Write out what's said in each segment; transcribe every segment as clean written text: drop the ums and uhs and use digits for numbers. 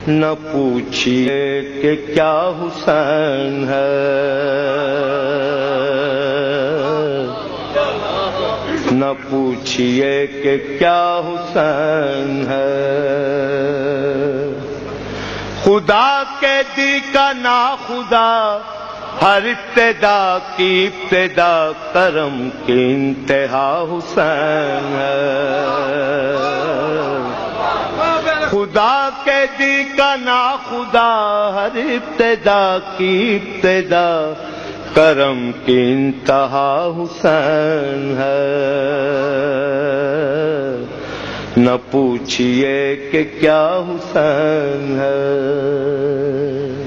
نہ پوچھئے کہ کیا حسین ہے، نہ پوچھئے کہ کیا حسین ہے، خدا کے دی کا ناخدا، ہر ابتدا کی ابتدا، کرم کی انتہا حسین ہے، خدا کے دی کا ناخدا، ہر ابتدا کی ابتدا، کرم کی انتہا حسین ہے، نہ پوچھئے کہ کیا حسین ہے۔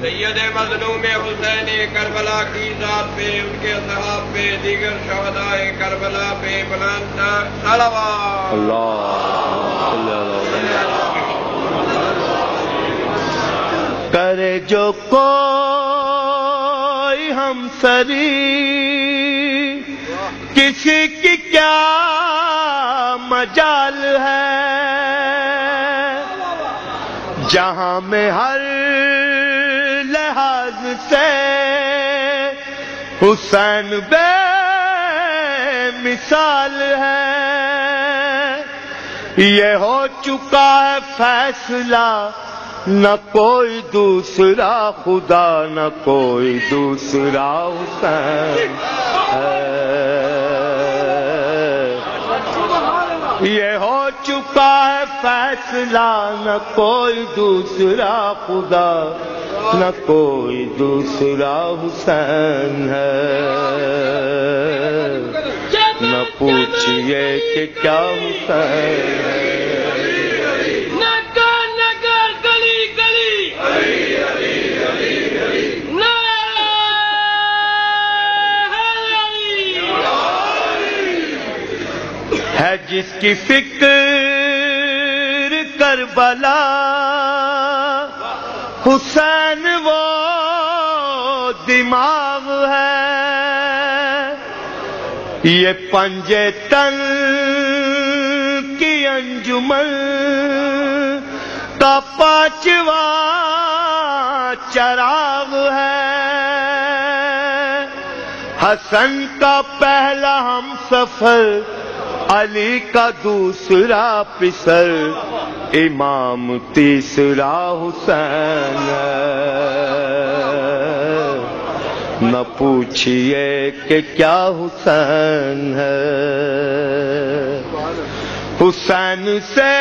سید مظلوم حسین کربلا کی ذات پہ، ان کے اصحاب پہ، دیگر شہداء کربلا پہ بلند صلوات۔ اللہ کرے جو کوئی ہمسری، کسی کی کیا مجال ہے، جہاں میں ہر لحاظ سے حسین بے مثال ہے، یہ ہو چکا ہے فیصلہ، نہ کوئی دوسرا خدا، نہ کوئی دوسرا حسین ہے، یہ ہو چکا ہے فیصلہ، نہ کوئی دوسرا خدا، نہ کوئی دوسرا حسین ہے، نہ پوچھئے کہ کیا حسین ہے۔ ہے جس کی فکر کربلا، حسین وہ دماغ ہے، یہ پنجے تن کی انجمن کا پانچواں چراغ ہے، حسن کا پہلا ہم سفر، علی کا دوسرا پسر، امام تیسرا حسین ہے، نہ پوچھئے کہ کیا حسین ہے۔ حسین سے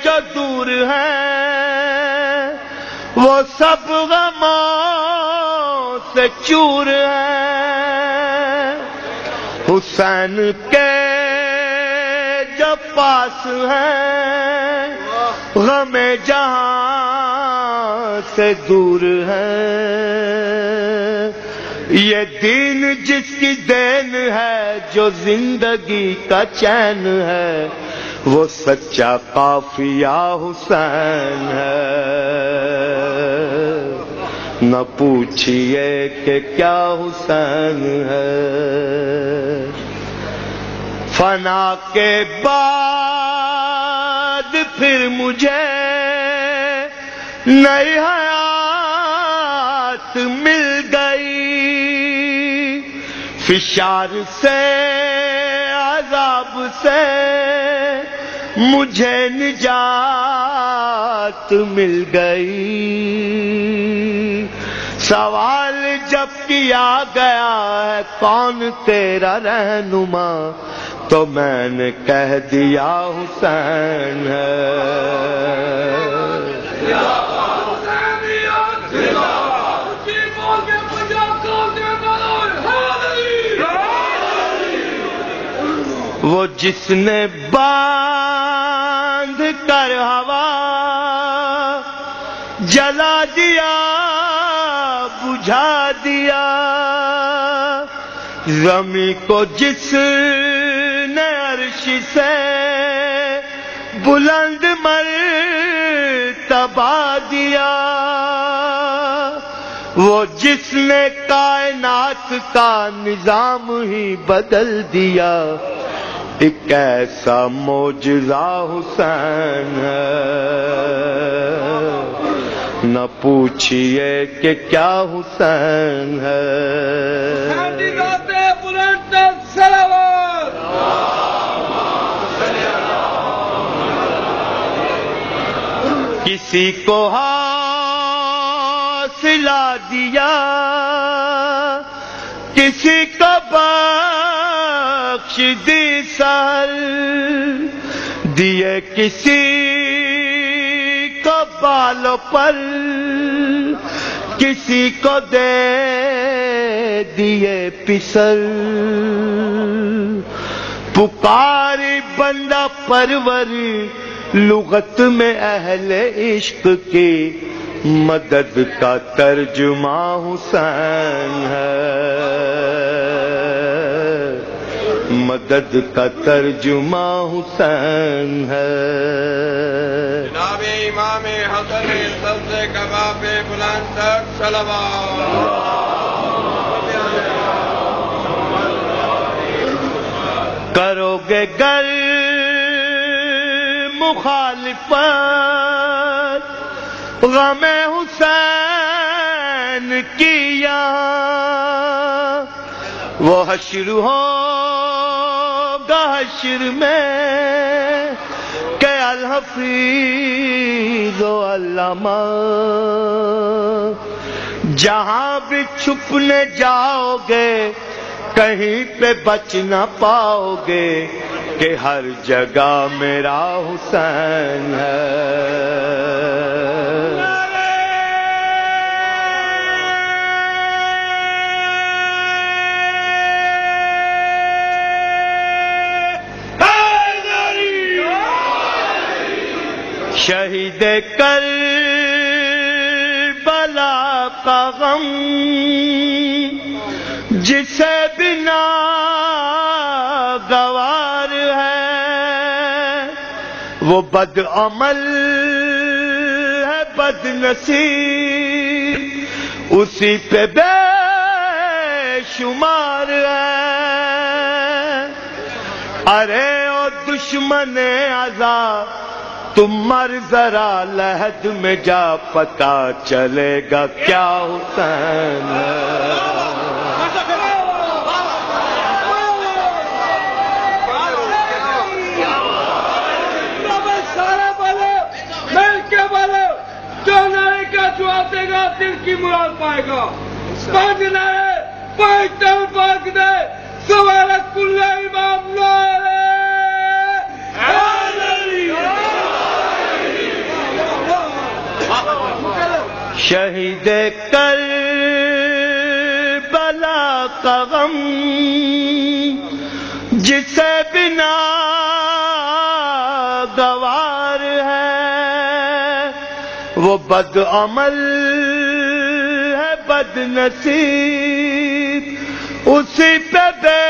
جو دور ہے، وہ سب غموں سے چور ہے، حسین کے جو پاس ہے، غم جہاں سے دور ہے، یہ دین جس کی دین ہے، جو زندگی کا چین ہے، وہ سچا قافیہ حسین ہے، نہ پوچھئے کہ کیا حسین ہے۔ فنا کے بعد پھر مجھے نئی حیات مل گئی، فشار سے عذاب سے مجھے نجات مل گئی، سوال جب کیا گیا ہے کون تیرا رہنما، تو میں نے کہہ دیا حسین ہے، وہ جس نے باندھ کر ہوا جلا دیا بجھا دیا، زمین کو جس نے عرش سے بلند مرتبہ دیا، وہ جس نے کائنات کا نظام ہی بدل دیا، ایک ایسا معجزہ حسین ہے۔ نہ پوچھئے کہ کیا حسین ہے. کسی کو حاصلہ دیا، کسی کو بخش دی سر، دیے کسی کو بالوں پر، کسی کو دے دیے پسر. پکاری بندہ پرور لغت میں اہل عشق کی، مدد کا ترجمہ حسین ہے، مدد کا ترجمہ حسین ہے. جناب امام حسن سبز کباب بلند تک صلوات. کرو گے گر مخالفت غم حسین کیا، وہ حشر ہوگا حشر میں کہ الحفیظ و علامہ. جہاں بھی چھپنے جاؤ گے کہیں پہ بچ نہ پاؤ گے کہ ہر جگہ میرا حسین ہے. شہید کربلا کا غم جسے بنا گوار ہے، وہ بد عمل ہے بد نصیب، اسی پہ بے شمار ہے. ارے او دشمن عزا تم مر ذرا لحد میں جا، پتا چلے گا کیا حسین ہے. جو آتے گا دل کی مراد پائے گا. پانچ نعرے پانچ دم پاک دے سوال کل امام نعرے شہید کربلا کا غم جسے بنا گوار ہے، وہ بد عمل ہے بد نصیب، اسی پہ بے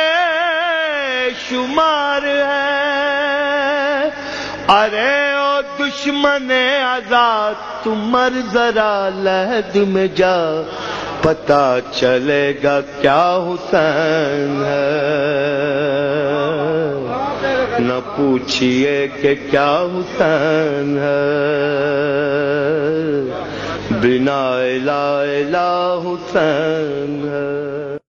شمار ہے. ارے او دشمن آزاد تم مر ذرا لحد میں جا، پتا چلے گا کیا حسین ہے. نہ پوچھئے کہ کیا حسین ہے، بنا الہ الا حسین